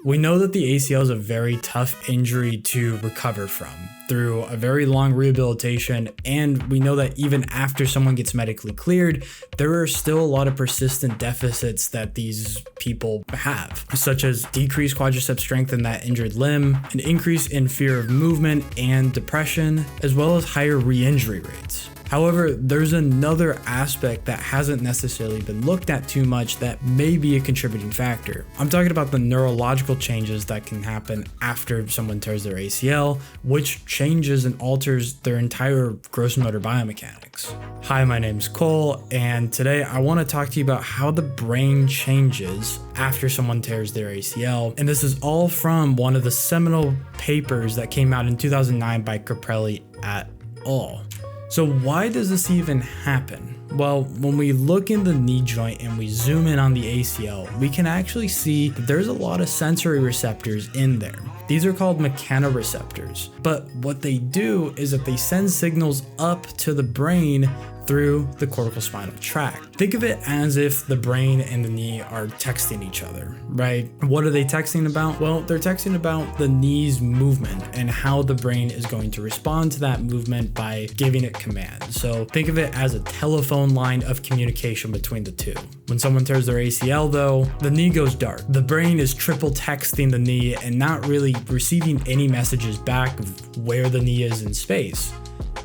We know that the ACL is a very tough injury to recover from through a very long rehabilitation, and we know that even after someone gets medically cleared, there are still a lot of persistent deficits that these people have, such as decreased quadricep strength in that injured limb, an increase in fear of movement and depression, as well as higher re-injury rates. However, there's another aspect that hasn't necessarily been looked at too much that may be a contributing factor. I'm talking about the neurological changes that can happen after someone tears their ACL, which changes and alters their entire gross motor biomechanics. Hi, my name's Cole, and today I want to talk to you about how the brain changes after someone tears their ACL. And this is all from one of the seminal papers that came out in 2009 by Kapreli et al. So why does this even happen? Well, when we look in the knee joint and we zoom in on the ACL, we can actually see that there's a lot of sensory receptors in there. These are called mechanoreceptors, but what they do is that they send signals up to the brain through the cortical spinal tract. Think of it as if the brain and the knee are texting each other, right? What are they texting about? Well, they're texting about the knee's movement and how the brain is going to respond to that movement by giving it commands. So think of it as a telephone line of communication between the two. When someone tears their ACL though, the knee goes dark. The brain is triple texting the knee and not really receiving any messages back of where the knee is in space.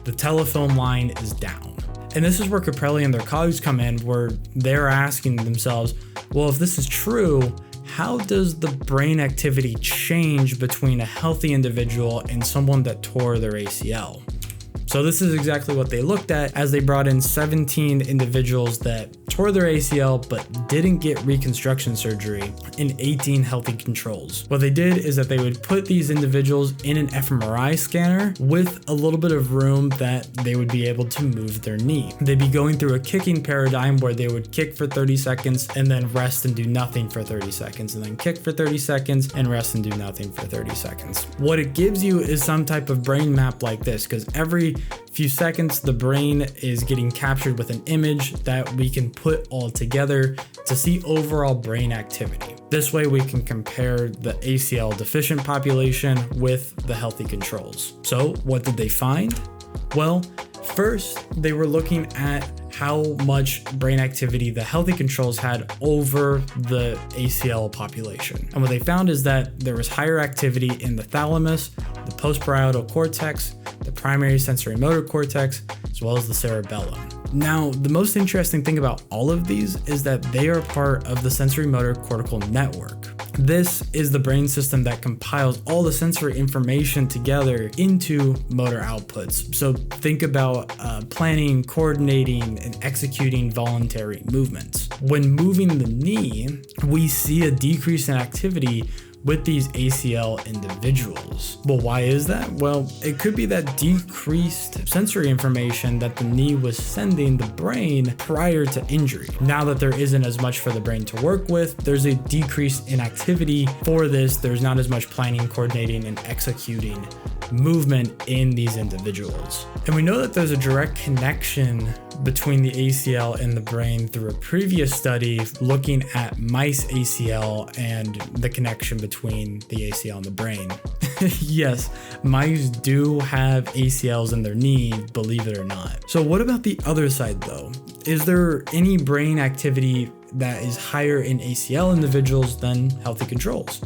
The telephone line is down. And this is where Kapreli and their colleagues come in, where they're asking themselves, well, if this is true, how does the brain activity change between a healthy individual and someone that tore their ACL? So this is exactly what they looked at as they brought in 17 individuals that tore their ACL but didn't get reconstruction surgery in 18 healthy controls. What they did is that they would put these individuals in an fMRI scanner with a little bit of room that they would be able to move their knee. They'd be going through a kicking paradigm where they would kick for 30 seconds and then rest and do nothing for 30 seconds, and then kick for 30 seconds and rest and do nothing for 30 seconds. What it gives you is some type of brain map like this, because every few seconds the brain is getting captured with an image that we can put all together to see overall brain activity. This way we can compare the ACL-deficient population with the healthy controls. So what did they find? Well, first they were looking at how much brain activity the healthy controls had over the ACL population. And what they found is that there was higher activity in the thalamus, the postparietal cortex, the primary sensory motor cortex, as well as the cerebellum. Now, the most interesting thing about all of these is that they are part of the sensory motor cortical network. This is the brain system that compiles all the sensory information together into motor outputs. So think about planning, coordinating, and executing voluntary movements. When moving the knee, we see a decrease in activity with these ACL individuals. Well, why is that? Well, it could be that decreased sensory information that the knee was sending the brain prior to injury. Now that there isn't as much for the brain to work with, there's a decrease in activity for this. There's not as much planning, coordinating, and executing movement in these individuals. And we know that there's a direct connection between the ACL and the brain through a previous study looking at mice ACL and the connection between the ACL and the brain. Yes, mice do have ACLs in their knee, believe it or not. So what about the other side though? Is there any brain activity that is higher in ACL individuals than healthy controls?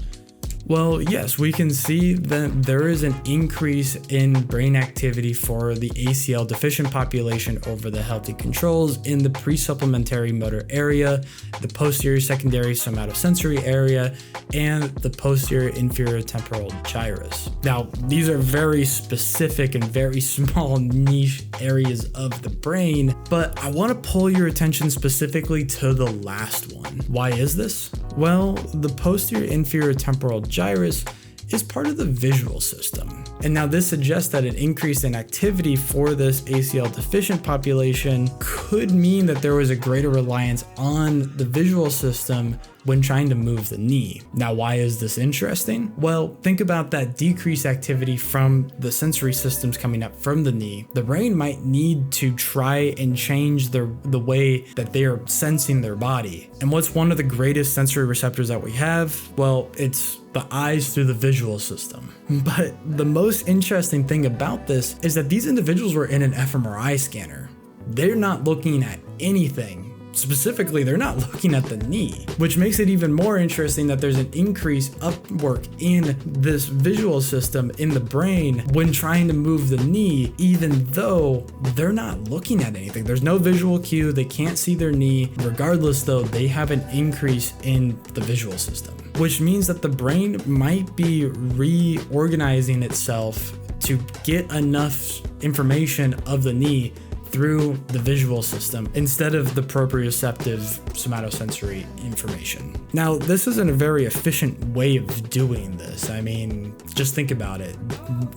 Well, yes, we can see that there is an increase in brain activity for the ACL deficient population over the healthy controls in the pre-supplementary motor area, the posterior secondary somatosensory area, and the posterior inferior temporal gyrus. Now, these are very specific and very small niche areas of the brain, but I want to pull your attention specifically to the last one. Why is this? Well, the posterior inferior temporal gyrus is part of the visual system. And now this suggests that an increase in activity for this ACL deficient population could mean that there was a greater reliance on the visual system when trying to move the knee. Now, why is this interesting? Well, think about that decreased activity from the sensory systems coming up from the knee. The brain might need to try and change the way that they are sensing their body. And what's one of the greatest sensory receptors that we have? Well, it's the eyes through the visual system. But the most interesting thing about this is that these individuals were in an fMRI scanner. They're not looking at anything. Specifically, they're not looking at the knee, which makes it even more interesting that there's an increased upwork in this visual system in the brain when trying to move the knee, even though they're not looking at anything. There's no visual cue. They can't see their knee. Regardless, though, they have an increase in the visual system, which means that the brain might be reorganizing itself to get enough information of the knee through the visual system instead of the proprioceptive somatosensory information. Now, this isn't a very efficient way of doing this. I mean, just think about it.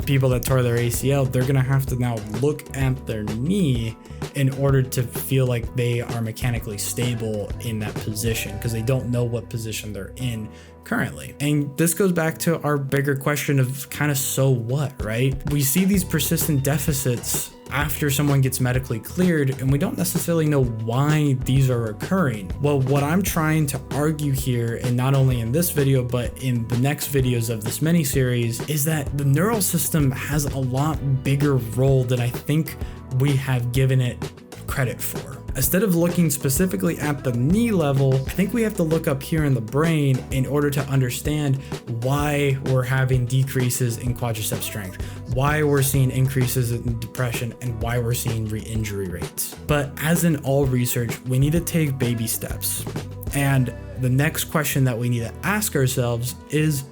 People that tore their ACL, they're gonna have to now look at their knee in order to feel like they are mechanically stable in that position because they don't know what position they're in currently. And this goes back to our bigger question of kind of so what, right? We see these persistent deficits after someone gets medically cleared, and we don't necessarily know why these are occurring. Well, what I'm trying to argue here, and not only in this video, but in the next videos of this mini-series, is that the neural system has a lot bigger role than I think we have given it credit for. Instead of looking specifically at the knee level, I think we have to look up here in the brain in order to understand why we're having decreases in quadriceps strength, why we're seeing increases in depression, and why we're seeing re-injury rates. But as in all research, we need to take baby steps. And the next question that we need to ask ourselves is,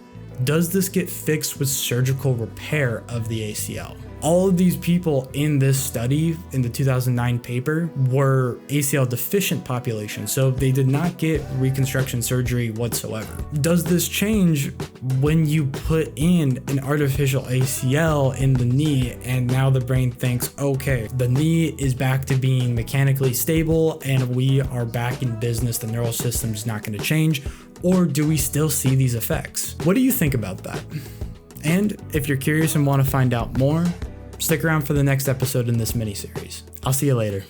does this get fixed with surgical repair of the ACL? All of these people in this study, in the 2009 paper, were ACL-deficient population, so they did not get reconstruction surgery whatsoever. Does this change when you put in an artificial ACL in the knee and now the brain thinks, okay, the knee is back to being mechanically stable and we are back in business, the neural system is not going to change? Or do we still see these effects? What do you think about that? And if you're curious and want to find out more, stick around for the next episode in this mini-series. I'll see you later.